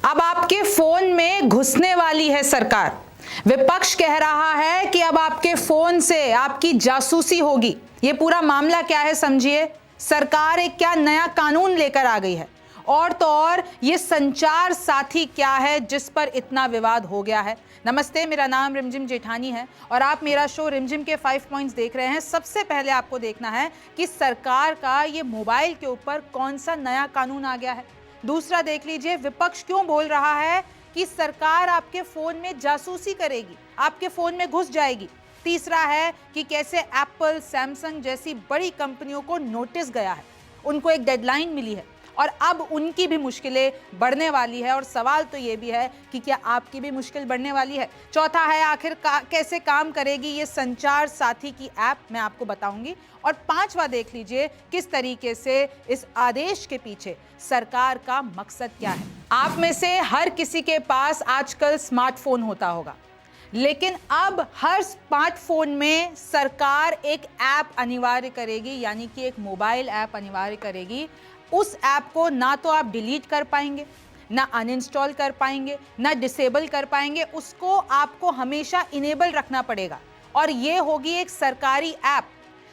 अब आपके फोन में घुसने वाली है सरकार। विपक्ष कह रहा है कि अब आपके फोन से आपकी जासूसी होगी। ये पूरा मामला क्या है समझिए। सरकार एक क्या नया कानून लेकर आ गई है, और तो और ये संचार साथी क्या है जिस पर इतना विवाद हो गया है। नमस्ते, मेरा नाम रिमझिम जेठानी है और आप मेरा शो रिमझिम के 5 पॉइंट्स देख रहे हैं। सबसे पहले आपको देखना है कि सरकार का ये मोबाइल के ऊपर कौन सा नया कानून आ गया है। दूसरा देख लीजिए, विपक्ष क्यों बोल रहा है कि सरकार आपके फोन में जासूसी करेगी, आपके फोन में घुस जाएगी। तीसरा है कि कैसे एप्पल, सैमसंग जैसी बड़ी कंपनियों को नोटिस गया है, उनको एक डेडलाइन मिली है और अब उनकी भी मुश्किलें बढ़ने वाली है। और सवाल तो ये भी है कि क्या आपकी भी मुश्किल बढ़ने वाली है। चौथा है आखिर कैसे काम करेगी ये संचार साथी की ऐप, मैं आपको बताऊंगी। और पांचवा देख लीजिए किस तरीके से इस आदेश के पीछे सरकार का मकसद क्या है। आप में से हर किसी के पास आजकल स्मार्टफोन होता होगा, लेकिन अब हर स्मार्टफोन में सरकार एक ऐप अनिवार्य करेगी, यानी कि एक मोबाइल ऐप अनिवार्य करेगी। उस ऐप को ना तो आप डिलीट कर पाएंगे, ना अनइंस्टॉल कर पाएंगे, ना डिसेबल कर पाएंगे। उसको आपको हमेशा इनेबल रखना पड़ेगा और ये होगी एक सरकारी ऐप।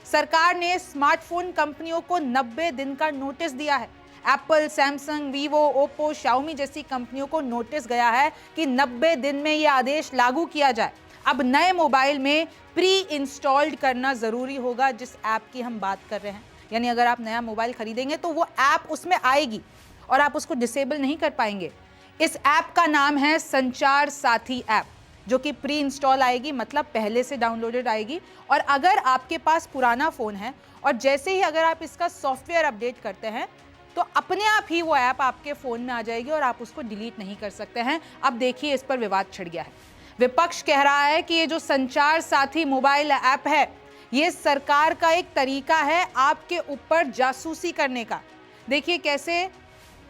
सरकार ने स्मार्टफोन कंपनियों को 90 दिन का नोटिस दिया है। Apple, Samsung, Vivo, Oppo, Xiaomi जैसी कंपनियों को नोटिस गया है कि 90 दिन में यह आदेश लागू किया जाए। अब नए मोबाइल में प्री इंस्टॉल्ड करना जरूरी होगा जिस ऐप की हम बात कर रहे हैं। यानी अगर आप नया मोबाइल खरीदेंगे तो वो ऐप उसमें आएगी और आप उसको डिसेबल नहीं कर पाएंगे। इस ऐप का नाम है संचार साथी ऐप, जो कि प्री इंस्टॉल आएगी, मतलब पहले से डाउनलोडेड आएगी। और अगर आपके पास पुराना फ़ोन है और जैसे ही अगर आप इसका सॉफ्टवेयर अपडेट करते हैं तो अपने आप ही वो ऐप आपके फ़ोन में आ जाएगी और आप उसको डिलीट नहीं कर सकते हैं। अब देखिए, इस पर विवाद छिड़ गया है। विपक्ष कह रहा है कि ये जो संचार साथी मोबाइल ऐप है, ये सरकार का एक तरीका है आपके ऊपर जासूसी करने का। देखिए कैसे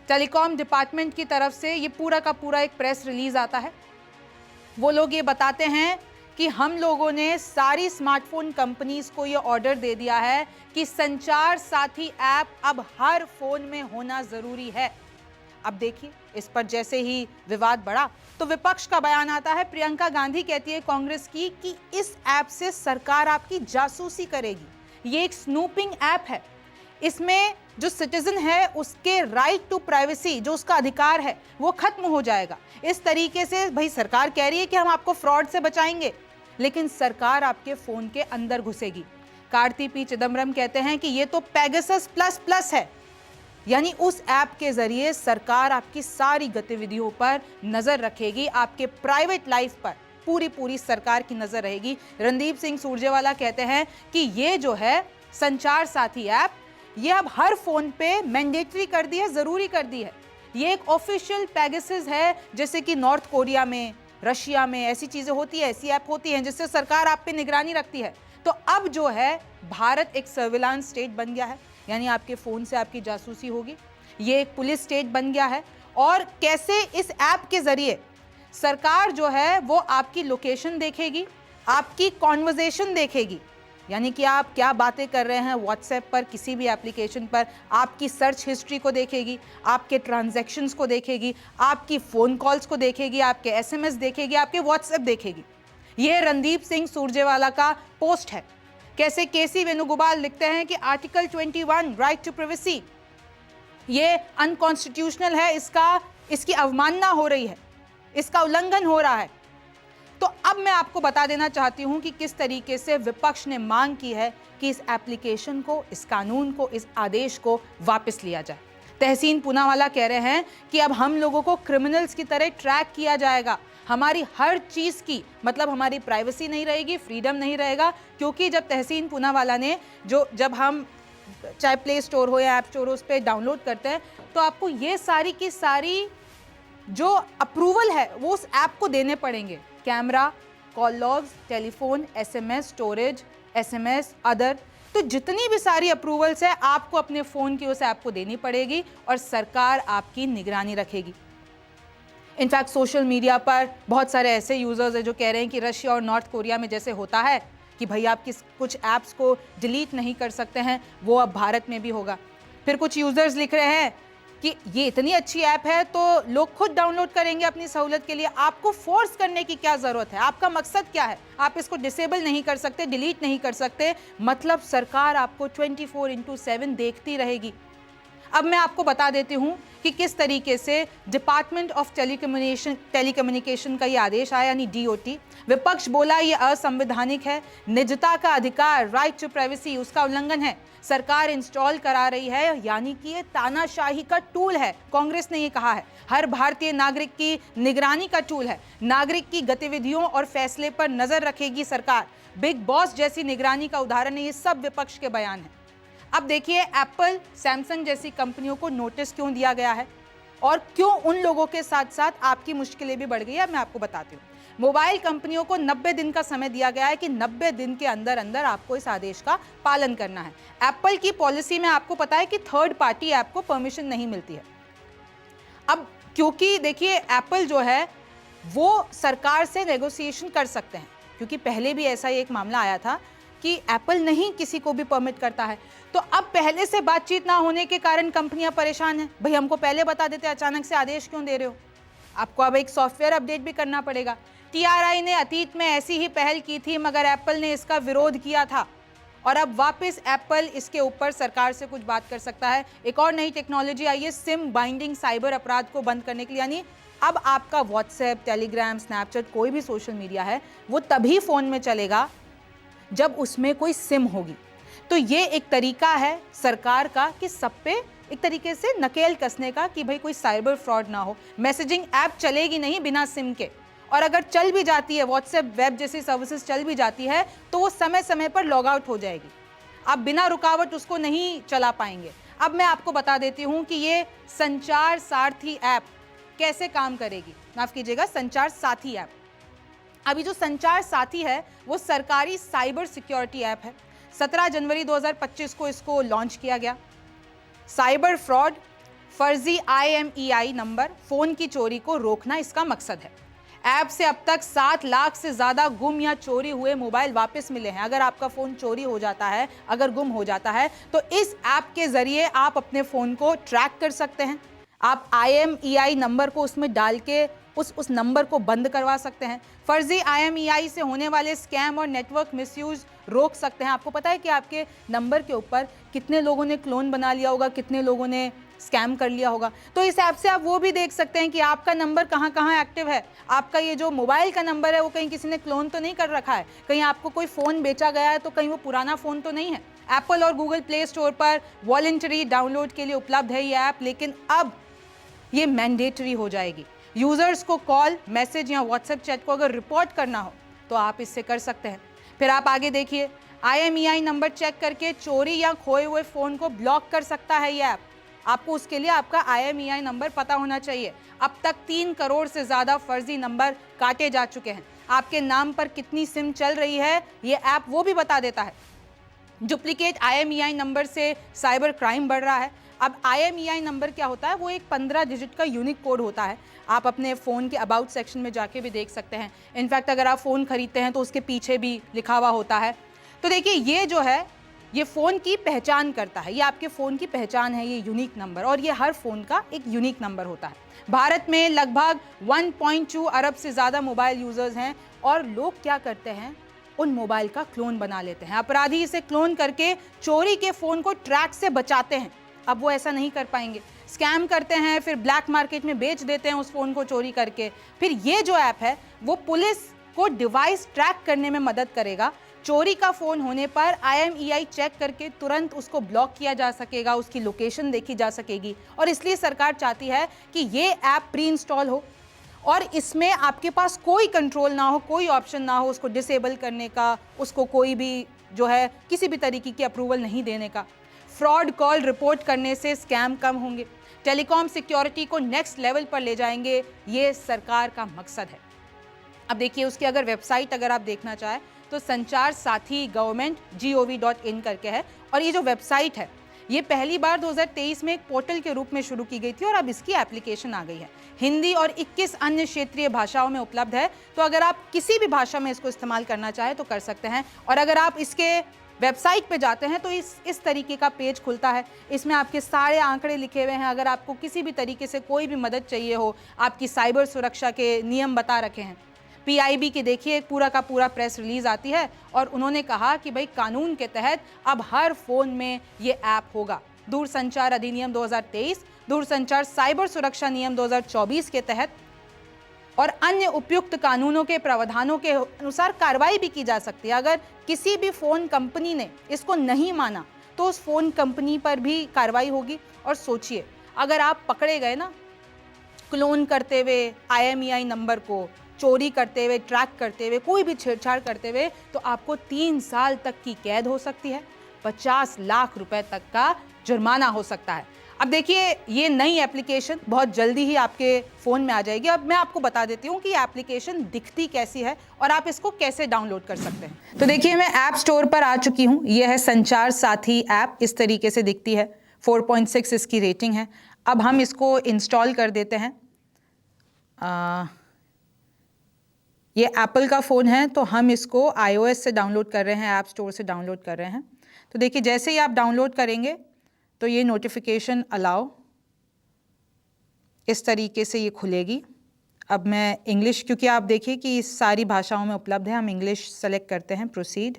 टेलीकॉम डिपार्टमेंट की तरफ से ये पूरा का पूरा एक प्रेस रिलीज आता है। वो लोग ये बताते हैं कि हम लोगों ने सारी स्मार्टफोन कंपनीज को ये ऑर्डर दे दिया है कि संचार साथी ऐप अब हर फोन में होना जरूरी है। अब देखिए, इस पर जैसे ही विवाद बढ़ा तो विपक्ष का बयान आता है। प्रियंका गांधी कहती है कांग्रेस की कि इस ऐप से सरकार आपकी जासूसी करेगी। ये एक स्नूपिंग ऐप है। इसमें जो सिटीजन है उसके राइट टू प्राइवेसी, जो उसका अधिकार है, वो खत्म हो जाएगा। इस तरीके से भाई सरकार कह रही है कि हम आपको फ्रॉड से बचाएंगे, लेकिन सरकार आपके फोन के अंदर घुसेगी। कार्ति पी चिदम्बरम कहते हैं कि ये तो पेगासस प्लस प्लस है, यानी उस ऐप के जरिए सरकार आपकी सारी गतिविधियों पर नजर रखेगी, आपके प्राइवेट लाइफ पर पूरी सरकार की नजर रहेगी। रणदीप सिंह सुरजेवाला कहते हैं कि ये जो है संचार साथी ऐप, ये अब हर फोन पे मैंडेटरी कर दी है, जरूरी कर दी है। ये एक ऑफिशियल पेगासस है, जैसे कि नॉर्थ कोरिया में, रशिया में ऐसी चीजें होती है, ऐसी ऐप होती हैं जिससे सरकार आप पे निगरानी रखती है। तो अब जो है भारत एक सर्विलांस स्टेट बन गया है, यानी आपके फोन से आपकी जासूसी होगी। ये एक पुलिस स्टेट बन गया है। और कैसे इस ऐप के जरिए सरकार जो है वो आपकी लोकेशन देखेगी, आपकी कॉन्वर्जेशन देखेगी, यानी कि आप क्या बातें कर रहे हैं व्हाट्सएप पर, किसी भी एप्लीकेशन पर, आपकी सर्च हिस्ट्री को देखेगी, आपके ट्रांजैक्शंस को देखेगी, आपकी फ़ोन कॉल्स को देखेगी, आपके एसएमएस देखेगी, आपके व्हाट्सएप देखेगी। ये रणदीप सिंह सुरजेवाला का पोस्ट है। कैसे केसी वेणुगोपाल लिखते हैं कि आर्टिकल 21 राइट टू प्राइवेसी ये अनकॉन्स्टिट्यूशनल है, इसकी अवमानना हो रही है, इसका उल्लंघन हो रहा है। तो अब मैं आपको बता देना चाहती हूं कि किस तरीके से विपक्ष ने मांग की है कि इस एप्लीकेशन को, इस कानून को, इस आदेश को वापस लिया जाए। तहसीन पूनावाला कह रहे हैं कि अब हम लोगों को क्रिमिनल्स की तरह ट्रैक किया जाएगा, हमारी हर चीज़ की, मतलब हमारी प्राइवेसी नहीं रहेगी, फ्रीडम नहीं रहेगा। क्योंकि जब तहसीन पूनावाला ने जब हम चाहे प्ले स्टोर हो या ऐप स्टोर हो उस पर डाउनलोड करते हैं तो आपको ये सारी की सारी जो अप्रूवल है वो उस ऐप को देने पड़ेंगे। Camera, call logs, telephone, SMS, storage, SMS, other, तो जितनी भी सारी अप्रूवल्स है आपको अपने फ़ोन की उस ऐप को देनी पड़ेगी और सरकार आपकी निगरानी रखेगी। इनफैक्ट सोशल मीडिया पर बहुत सारे ऐसे यूज़र्स हैं जो कह रहे हैं कि रशिया और नॉर्थ कोरिया में जैसे होता है कि भाई आप कुछ ऐप्स को डिलीट नहीं कर सकते हैं, वो अब भारत में भी होगा। फिर कुछ यूज़र्स लिख रहे हैं कि ये इतनी अच्छी ऐप है तो लोग खुद डाउनलोड करेंगे अपनी सहूलत के लिए। आपको फोर्स करने की क्या जरूरत है? आपका मकसद क्या है? आप इसको डिसेबल नहीं कर सकते, डिलीट नहीं कर सकते, मतलब सरकार आपको 24/7 देखती रहेगी। अब मैं आपको बता देती हूं कि किस तरीके से डिपार्टमेंट ऑफ टेलीकम्युनिकेशन का ये आदेश आया, यानी DOT। विपक्ष बोला ये असंवैधानिक है, निजता का अधिकार, राइट टू प्राइवेसी, उसका उल्लंघन है। सरकार इंस्टॉल करा रही है, यानी कि ये तानाशाही का टूल है। कांग्रेस ने ये कहा है, हर भारतीय नागरिक की निगरानी का टूल है। नागरिक की गतिविधियों और फैसले पर नजर रखेगी सरकार। बिग बॉस जैसी निगरानी का उदाहरण है। ये सब विपक्ष के बयान है। अब देखिए, एप्पल, सैमसंग जैसी कंपनियों को नोटिस क्यों दिया गया है और क्यों उन लोगों के साथ साथ आपकी मुश्किलें भी बढ़ गई है, मैं आपको बताती हूँ। मोबाइल कंपनियों को 90 दिन का समय दिया गया है कि 90 दिन के अंदर अंदर आपको इस आदेश का पालन करना है। एप्पल की पॉलिसी में आपको पता है कि थर्ड पार्टी ऐप को परमिशन नहीं मिलती है। अब क्योंकि देखिए, एप्पल जो है वो सरकार से नेगोशिएशन कर सकते हैं, क्योंकि पहले भी ऐसा ही एक मामला आया था कि एप्पल नहीं किसी को भी परमिट करता है। तो अब पहले से बातचीत ना होने के कारण कंपनियां परेशान हैं। भाई हमको पहले बता देते, अचानक से आदेश क्यों दे रहे हो? आपको अब एक सॉफ्टवेयर अपडेट भी करना पड़ेगा। TRI ने अतीत में ऐसी ही पहल की थी, मगर एप्पल ने इसका विरोध किया था और अब वापस एप्पल इसके ऊपर सरकार से कुछ बात कर सकता है। एक और नई टेक्नोलॉजी आई है सिम बाइंडिंग साइबर अपराध को बंद करने के लिए, यानी अब आपका व्हाट्सएप, टेलीग्राम, स्नैपचैट, कोई भी सोशल मीडिया है वो तभी फोन में चलेगा जब उसमें कोई सिम होगी। तो ये एक तरीका है सरकार का कि सब पे एक तरीके से नकेल कसने का कि भाई कोई साइबर फ्रॉड ना हो। मैसेजिंग ऐप चलेगी नहीं बिना सिम के, और अगर चल भी जाती है, व्हाट्सएप वेब जैसी सर्विसेज चल भी जाती है, तो वो समय समय पर लॉग आउट हो जाएगी। आप बिना रुकावट उसको नहीं चला पाएंगे। अब मैं आपको बता देती हूँ कि ये संचार सारथी ऐप कैसे काम करेगी। माफ कीजिएगा, संचार साथी ऐप। अभी जो संचार साथी है वो सरकारी साइबर सिक्योरिटी ऐप है। 17 जनवरी 2025 को इसको लॉन्च किया गया। साइबर फ्रॉड, फर्जी IMEI नंबर, फोन की चोरी को रोकना इसका मकसद है। ऐप से अब तक 7 लाख से ज्यादा गुम या चोरी हुए मोबाइल वापस मिले हैं। अगर आपका फोन चोरी हो जाता है, अगर गुम हो जाता है, तो इस ऐप के जरिए आप अपने फोन को ट्रैक कर सकते हैं। आप IMEI नंबर को उसमें डाल के उस नंबर को बंद करवा सकते हैं। फर्जी IMEI से होने वाले स्कैम और नेटवर्क मिसयूज रोक सकते हैं। आपको पता है कि आपके नंबर के ऊपर कितने लोगों ने क्लोन बना लिया होगा, कितने लोगों ने स्कैम कर लिया होगा। तो इस ऐप से आप वो भी देख सकते हैं कि आपका नंबर कहाँ कहाँ एक्टिव है। आपका ये जो मोबाइल का नंबर है वो कहीं किसी ने क्लोन तो नहीं कर रखा है, कहीं आपको कोई फ़ोन बेचा गया है तो कहीं वो पुराना फ़ोन तो नहीं है। एप्पल और गूगल प्ले स्टोर पर वॉलंटरी डाउनलोड के लिए उपलब्ध है ये ऐप, लेकिन अब ये मैंडेटरी हो जाएगी। यूजर्स को कॉल, मैसेज या व्हाट्सएप चैट को अगर रिपोर्ट करना हो तो आप इससे कर सकते हैं। फिर आप आगे देखिए, IMEI नंबर चेक करके चोरी या खोए हुए फ़ोन को ब्लॉक कर सकता है ये ऐप। आपको उसके लिए आपका IMEI नंबर पता होना चाहिए। अब तक 3 करोड़ से ज़्यादा फर्जी नंबर काटे जा चुके हैं। आपके नाम पर कितनी सिम चल रही है ये ऐप वो भी बता देता है। डुप्लीकेट IMEI नंबर से साइबर क्राइम बढ़ रहा है। अब IMEI नंबर क्या होता है? वो एक 15 डिजिट का यूनिक कोड होता है। आप अपने फ़ोन के अबाउट सेक्शन में जाके भी देख सकते हैं। इनफैक्ट अगर आप फ़ोन खरीदते हैं तो उसके पीछे भी लिखा हुआ होता है। तो देखिए, ये जो है ये फ़ोन की पहचान करता है। ये आपके फ़ोन की पहचान है, ये यूनिक नंबर, और ये हर फ़ोन का एक यूनिक नंबर होता है। भारत में लगभग 1.2 अरब से ज़्यादा मोबाइल यूज़र्स हैं, और लोग क्या करते हैं, उन मोबाइल का क्लोन बना लेते हैं। अपराधी इसे क्लोन करके चोरी के फ़ोन को ट्रैक से बचाते हैं। अब वो ऐसा नहीं कर पाएंगे, स्कैम करते हैं, फिर ब्लैक मार्केट में बेच देते हैं उस फ़ोन को चोरी करके। फिर ये जो ऐप है वो पुलिस को डिवाइस ट्रैक करने में मदद करेगा। चोरी का फ़ोन होने पर IMEI चेक करके तुरंत उसको ब्लॉक किया जा सकेगा, उसकी लोकेशन देखी जा सकेगी। और इसलिए सरकार चाहती है कि ये ऐप प्री इंस्टॉल हो और इसमें आपके पास कोई कंट्रोल ना हो, कोई ऑप्शन ना हो उसको डिसेबल करने का, उसको कोई भी जो है किसी भी तरीके की अप्रूवल नहीं देने का। फ्रॉड कॉल रिपोर्ट करने से स्कैम कम होंगे। टेलीकॉम सिक्योरिटी को नेक्स्ट लेवल पर ले जाएंगे, ये सरकार का मकसद है। अब देखिए, उसकी अगर वेबसाइट अगर आप देखना चाहें तो संचार साथी government.gov.in करके है। और ये जो वेबसाइट है ये पहली बार 2023 में एक पोर्टल के रूप में शुरू की गई थी और अब इसकी एप्लीकेशन आ गई है। हिंदी और 21 अन्य क्षेत्रीय भाषाओं में उपलब्ध है। तो अगर आप किसी भी भाषा में इसको इस्तेमाल करना चाहें तो कर सकते हैं। और अगर आप इसके वेबसाइट पे जाते हैं तो इस तरीके का पेज खुलता है। इसमें आपके सारे आंकड़े लिखे हुए हैं। अगर आपको किसी भी तरीके से कोई भी मदद चाहिए हो, आपकी साइबर सुरक्षा के नियम बता रखे हैं। पीआईबी के देखिए एक पूरा का पूरा प्रेस रिलीज आती है और उन्होंने कहा कि भाई कानून के तहत अब हर फोन में ये ऐप होगा। दूरसंचार अधिनियम 2023, दूरसंचार साइबर सुरक्षा नियम 2024 के तहत और अन्य उपयुक्त कानूनों के प्रावधानों के अनुसार कार्रवाई भी की जा सकती है। अगर किसी भी फोन कंपनी ने इसको नहीं माना तो उस फोन कंपनी पर भी कार्रवाई होगी। और सोचिए, अगर आप पकड़े गए ना क्लोन करते हुए IMEI नंबर को, चोरी करते हुए, ट्रैक करते हुए, कोई भी छेड़छाड़ करते हुए, तो आपको 3 साल तक की कैद हो सकती है, 50 लाख रुपए तक का जुर्माना हो सकता है। अब देखिए, ये नई एप्लीकेशन बहुत जल्दी ही आपके फ़ोन में आ जाएगी। अब मैं आपको बता देती हूँ कि एप्लीकेशन दिखती कैसी है और आप इसको कैसे डाउनलोड कर सकते हैं। तो देखिए, मैं ऐप स्टोर पर आ चुकी हूँ। ये है संचार साथी ऐप, इस तरीके से दिखती है। 4.6 इसकी रेटिंग है। अब हम इसको इंस्टॉल कर देते हैं। ये एप्पल का फ़ोन है तो हम इसको iOS से डाउनलोड कर रहे हैं, ऐप स्टोर से डाउनलोड कर रहे हैं। तो देखिए, जैसे ही आप डाउनलोड करेंगे तो ये नोटिफिकेशन अलाउ, इस तरीके से ये खुलेगी। अब मैं इंग्लिश, क्योंकि आप देखिए कि इस सारी भाषाओं में उपलब्ध है, हम इंग्लिश सेलेक्ट करते हैं, प्रोसीड।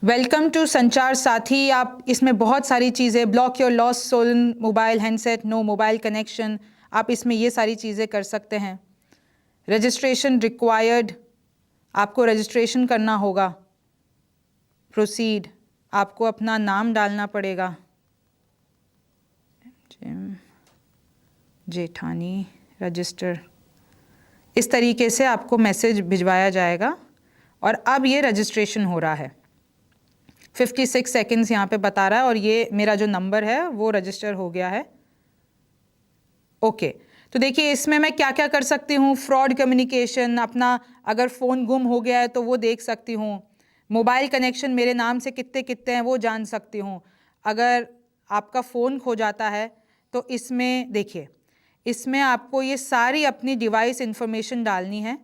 वेलकम टू संचार साथी। आप इसमें बहुत सारी चीज़ें, block your lost stolen mobile handset, no mobile connection, आप इसमें ये सारी चीज़ें कर सकते हैं। रजिस्ट्रेशन रिक्वायर्ड, आपको रजिस्ट्रेशन करना होगा। प्रोसीड, आपको अपना नाम डालना पड़ेगा, जेठानी, रजिस्टर। इस तरीके से आपको मैसेज भिजवाया जाएगा और अब ये रजिस्ट्रेशन हो रहा है। 56 सेकंड्स यहाँ पे बता रहा है और ये मेरा जो नंबर है वो रजिस्टर हो गया है। ओके, तो देखिए इसमें मैं क्या क्या कर सकती हूँ। फ्रॉड कम्युनिकेशन, अपना अगर फ़ोन गुम हो गया है तो वो देख सकती हूँ। मोबाइल कनेक्शन मेरे नाम से कितने कितने हैं वो जान सकती हूँ। अगर आपका फ़ोन खो जाता है तो इसमें देखिए, इसमें आपको ये सारी अपनी डिवाइस इन्फॉर्मेशन डालनी है।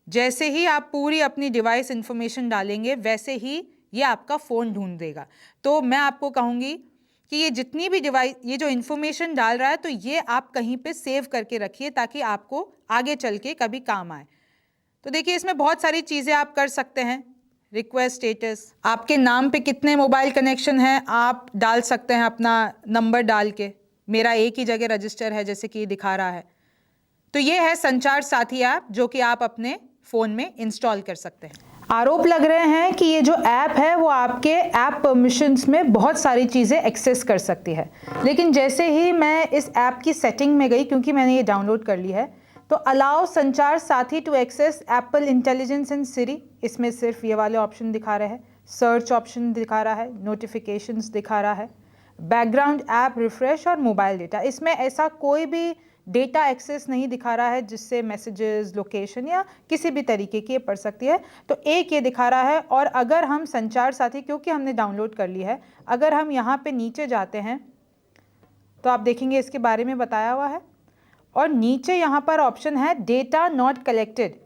जैसे ही आप पूरी अपनी डिवाइस इन्फॉर्मेशन डालेंगे वैसे ही ये आपका फ़ोन ढूंढ देगा। तो मैं आपको कहूँगी कि ये जितनी भी डिवाइस, ये जो इन्फॉर्मेशन डाल रहा है तो ये आप कहीं पे सेव करके रखिए ताकि आपको आगे चल के कभी काम आए। तो देखिए, इसमें बहुत सारी चीज़ें आप कर सकते हैं। रिक्वेस्ट स्टेटस, आपके नाम पे कितने मोबाइल कनेक्शन हैं आप डाल सकते हैं अपना नंबर डाल के। मेरा एक ही जगह रजिस्टर है जैसे कि दिखा रहा है। तो ये है संचार साथी ऐप जो कि आप अपने फ़ोन में इंस्टॉल कर सकते हैं। आरोप लग रहे हैं कि ये जो ऐप है वो आपके ऐप परमिशंस में बहुत सारी चीज़ें एक्सेस कर सकती है। लेकिन जैसे ही मैं इस ऐप की सेटिंग में गई, क्योंकि मैंने ये डाउनलोड कर ली है, तो allow Sanchar Saathi to access Apple intelligence and Siri, इसमें सिर्फ ये वाले ऑप्शन दिखा रहे हैं। सर्च ऑप्शन दिखा रहा है, नोटिफिकेशंस दिखा रहा है, बैकग्राउंड ऐप रिफ्रेश और मोबाइल डेटा। इसमें ऐसा कोई भी डेटा एक्सेस नहीं दिखा रहा है जिससे मैसेजेस, लोकेशन या किसी भी तरीके की पढ़ सकती है। तो एक ये दिखा रहा है। और अगर हम संचार साथी, क्योंकि हमने डाउनलोड कर ली है, अगर हम यहाँ पे नीचे जाते हैं तो आप देखेंगे इसके बारे में बताया हुआ है। और नीचे यहाँ पर ऑप्शन है डेटा नॉट कलेक्टेड।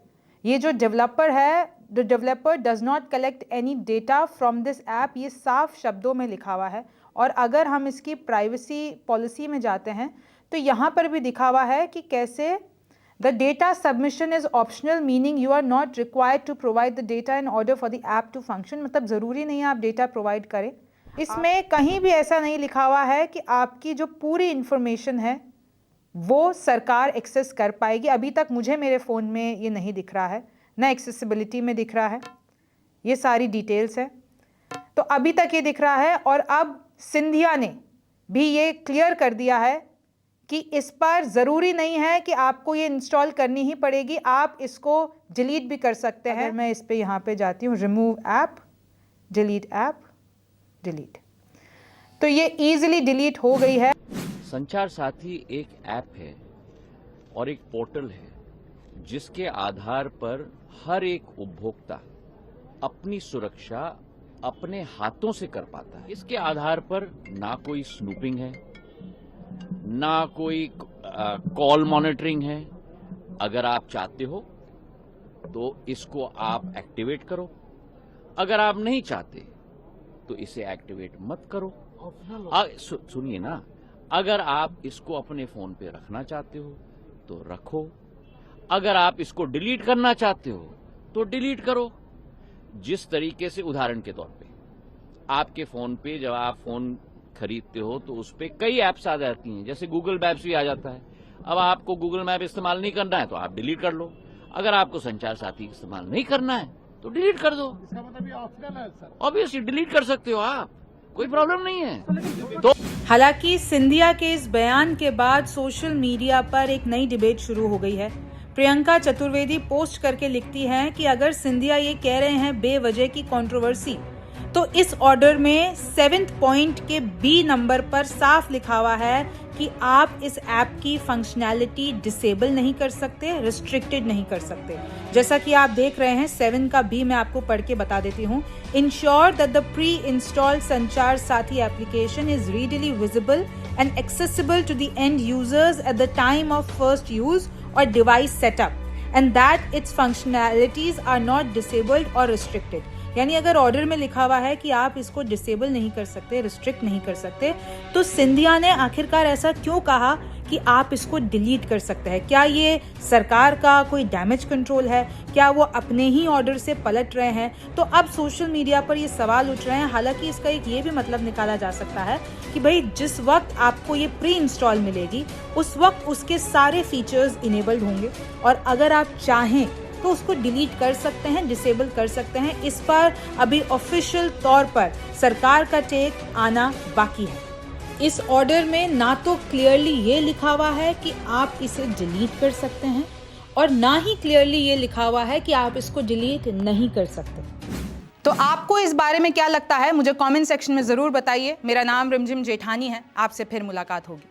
ये जो डेवलपर है, the developer does not collect any data from this app, ये साफ शब्दों में लिखा हुआ है। और अगर हम इसकी प्राइवेसी पॉलिसी में जाते हैं तो यहाँ पर भी दिखा हुआ है कि कैसे the data submission is optional, meaning you are not required to provide the data in order for the app to function. मतलब ज़रूरी नहीं है आप डेटा प्रोवाइड करें। इसमें कहीं भी ऐसा नहीं लिखा हुआ है कि आपकी जो पूरी इंफॉर्मेशन है वो सरकार एक्सेस कर पाएगी। अभी तक मुझे मेरे फ़ोन में ये नहीं दिख रहा है, ना एक्सेसिबिलिटी में दिख रहा है। ये सारी डिटेल्स है तो अभी तक ये दिख रहा है। और अब सिंधिया ने भी ये क्लियर कर दिया है कि इस पर ज़रूरी नहीं है कि आपको ये इंस्टॉल करनी ही पड़ेगी, आप इसको डिलीट भी कर सकते हैं। मैं इस पे यहाँ पे जाती हूँ, remove app, delete app, delete, तो ये इजीली डिलीट हो गई है। संचार साथी एक ऐप है और एक पोर्टल है जिसके आधार पर हर एक उपभोक्ता अपनी सुरक्षा अपने हाथों से कर पाता है। इसके आधार पर ना कोई स्नूपिंग है, ना कोई कॉल मॉनिटरिंग है। अगर आप चाहते हो तो इसको आप एक्टिवेट करो। अगर आप नहीं चाहते तो इसे एक्टिवेट मत करो। सुनिए ना, अगर आप इसको अपने फोन पे रखना चाहते हो तो रखो, अगर आप इसको डिलीट करना चाहते हो तो डिलीट करो। जिस तरीके से, उदाहरण के तौर पे, आपके फोन पे जब आप फोन खरीदते हो तो उस पे कई ऐप्स आ जाती हैं, जैसे गूगल मैप्स भी आ जाता है। अब आपको गूगल मैप इस्तेमाल नहीं करना है तो आप डिलीट कर लो। अगर आपको संचार साथी इस्तेमाल नहीं करना है तो डिलीट कर दो। इसका मतलब ये ऑप्शनल है सर। ऑब्वियसली डिलीट कर सकते हो आप, कोई प्रॉब्लम नहीं है। तो हालांकि सिंधिया के इस बयान के बाद सोशल मीडिया पर एक नई डिबेट शुरू हो गई है। प्रियंका चतुर्वेदी पोस्ट करके लिखती हैं कि अगर सिंधिया ये कह रहे हैं बेवजह की कंट्रोवर्सी, तो इस ऑर्डर में 7th पॉइंट के बी नंबर पर साफ लिखा हुआ है कि आप इस ऐप की फंक्शनैलिटी डिसेबल नहीं कर सकते, रिस्ट्रिक्टेड नहीं कर सकते। जैसा कि आप देख रहे हैं 7 का बी मैं आपको पढ़ के बता देती हूँ। Ensure that the pre installed Sanchar Saathi application is readily visible and accessible to the end users at the time of first use और device setup and that its functionalities are not disabled और restricted. यानी अगर order में लिखा हुआ है कि आप इसको डिसेबल नहीं कर सकते, रिस्ट्रिक्ट नहीं कर सकते, तो सिंधिया ने आखिरकार ऐसा क्यों कहा कि आप इसको डिलीट कर सकते हैं? क्या ये सरकार का कोई डैमेज कंट्रोल है? क्या वो अपने ही ऑर्डर से पलट रहे हैं? तो अब सोशल मीडिया पर ये सवाल उठ रहे हैं। हालांकि इसका एक ये भी मतलब निकाला जा सकता है कि भाई जिस वक्त आपको ये प्री इंस्टॉल मिलेगी उस वक्त उसके सारे फीचर्स इनेबल्ड होंगे और अगर आप चाहें तो उसको डिलीट कर सकते हैं, डिसेबल कर सकते हैं। इस पर अभी ऑफिशियल तौर पर सरकार का टेक आना बाकी है। इस ऑर्डर में ना तो क्लियरली ये लिखा हुआ है कि आप इसे डिलीट कर सकते हैं और ना ही क्लियरली ये लिखा हुआ है कि आप इसको डिलीट नहीं कर सकते। तो आपको इस बारे में क्या लगता है, मुझे कमेंट सेक्शन में जरूर बताइए। मेरा नाम रिमझिम जेठानी है। आपसे फिर मुलाकात होगी।